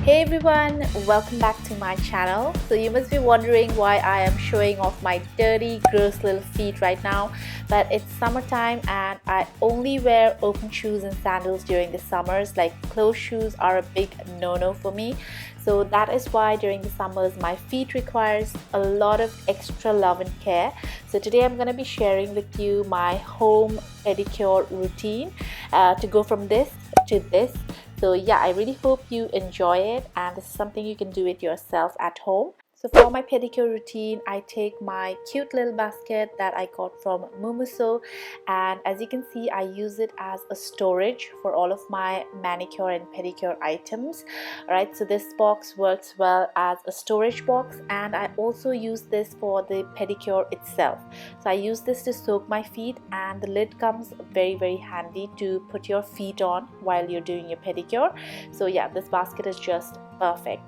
Hey everyone, welcome back to my channel. So you must be wondering why I am showing off my dirty, gross little feet right now. But it's summertime and I only wear open shoes and sandals during the summers. Like closed shoes are a big no-no for me. So that is why during the summers my feet requires a lot of extra love and care. So today I'm going to be sharing with you my home pedicure routine to go from this to this. So yeah, I really hope you enjoy it, and this is something you can do it yourself at home. So for my pedicure routine, I take my cute little basket that I got from Mumuso, and as you can see, I use it as a storage for all of my manicure and pedicure items. Alright, so this box works well as a storage box, and I also use this for the pedicure itself. So I use this to soak my feet, and the lid comes very handy to put your feet on while you're doing your pedicure. So yeah, this basket is just perfect.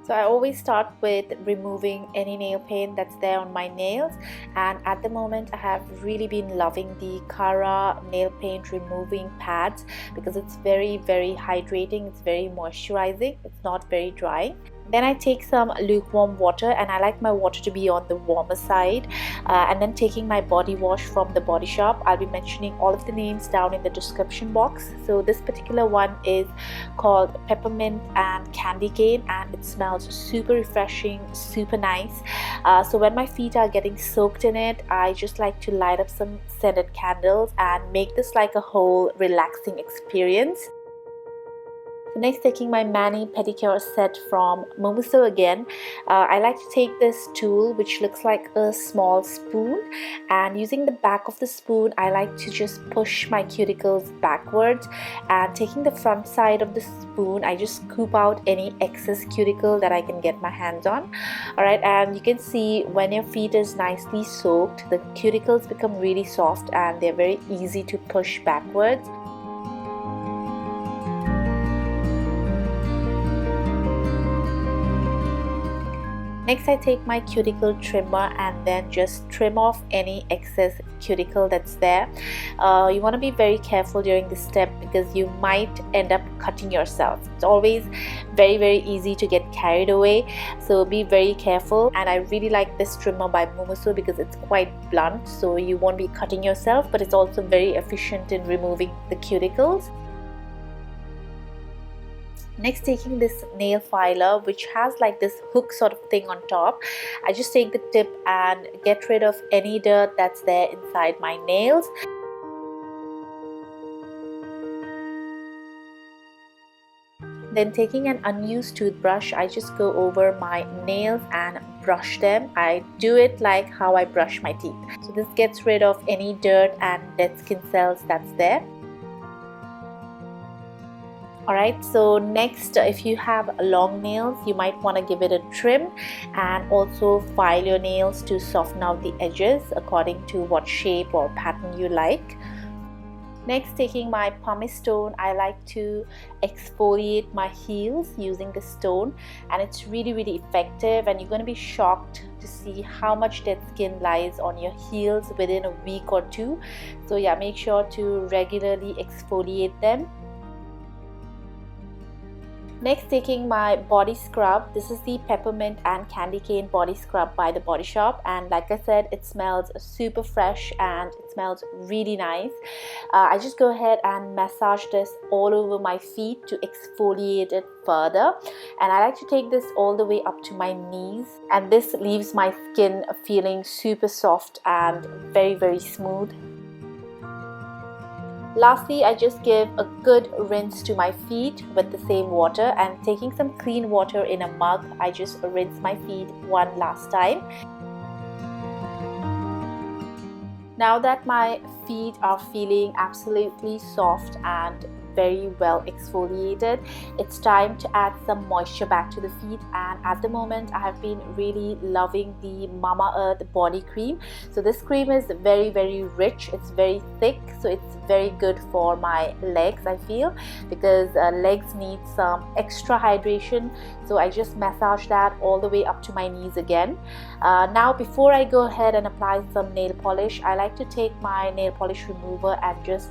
So I always start with removing any nail paint that's there on my nails, and at the moment I have really been loving the Cara nail paint removing pads because it's very hydrating, it's very moisturizing, it's not very drying. Then I take some lukewarm water, and I like my water to be on the warmer side, and then taking my body wash from the Body Shop. I'll be mentioning all of the names down in the description box. So this particular one is called Peppermint and Candy Cane, and it smells super refreshing, super nice. So when my feet are getting soaked in it, I just like to light up some scented candles and make this like a whole relaxing experience. So next, taking my mani pedicure set from Mumuso again. I like to take this tool which looks like a small spoon, and using the back of the spoon I like to just push my cuticles backwards, and taking the front side of the spoon I just scoop out any excess cuticle that I can get my hands on. Alright, and you can see when your feet is nicely soaked, the cuticles become really soft and they're very easy to push backwards. Next, I take my cuticle trimmer and then just trim off any excess cuticle that's there. You want to be very careful during this step because you might end up cutting yourself. It's always very easy to get carried away, so be very careful. And I really like this trimmer by Mumuso because it's quite blunt, so you won't be cutting yourself, but it's also very efficient in removing the cuticles. Next, taking this nail filer which has like this hook sort of thing on top, I just take the tip and get rid of any dirt that's there inside my nails. Then taking an unused toothbrush, I just go over my nails and brush them. I do it like how I brush my teeth. So this gets rid of any dirt and dead skin cells that's there. Alright, so next, if you have long nails, you might want to give it a trim and also file your nails to soften out the edges according to what shape or pattern you like. Next, taking my pumice stone, I like to exfoliate my heels using the stone, and it's really effective, and you're going to be shocked to see how much dead skin lies on your heels within a week or two. So yeah, make sure to regularly exfoliate them. Next, taking my body scrub. This is the Peppermint and Candy Cane body scrub by the Body Shop, and like I said, it smells super fresh and it smells really nice. I just go ahead and massage this all over my feet to exfoliate it further, and I like to take this all the way up to my knees, and this leaves my skin feeling super soft and very smooth. Lastly, I just give a good rinse to my feet with the same water, and taking some clean water in a mug, I just rinse my feet one last time. Now that my feet are feeling absolutely soft and very well exfoliated, it's time to add some moisture back to the feet, and at the moment I have been really loving the Mama Earth body cream. So this cream is very rich, it's very thick, so it's very good for my legs, I feel, because legs need some extra hydration. So I just massage that all the way up to my knees again. Now before I go ahead and apply some nail polish, I like to take my nail polish remover and just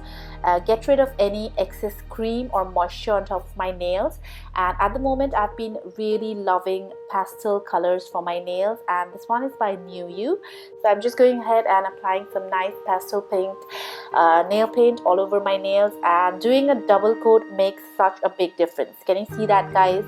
get rid of any excess cream or moisture on top of my nails. And at the moment I've been really loving pastel colors for my nails, and this one is by Miu. So I'm just going ahead and applying some nice pastel paint, nail paint all over my nails, and doing a double coat makes such a big difference. Can you see that, guys?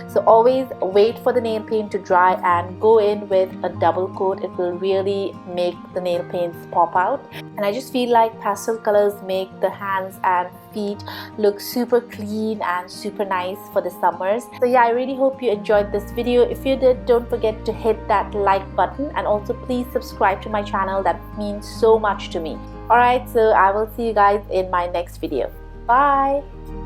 So always wait for the nail paint to dry and go in with a double coat. It will really make the nail paints pop out. And I just feel like pastel colors make the hands and feet look super clean and super nice for the summers. So yeah, I really hope you enjoyed this video. If you did, don't forget to hit that like button, and also please subscribe to my channel. That means so much to me. Alright, so I will see you guys in my next video. Bye!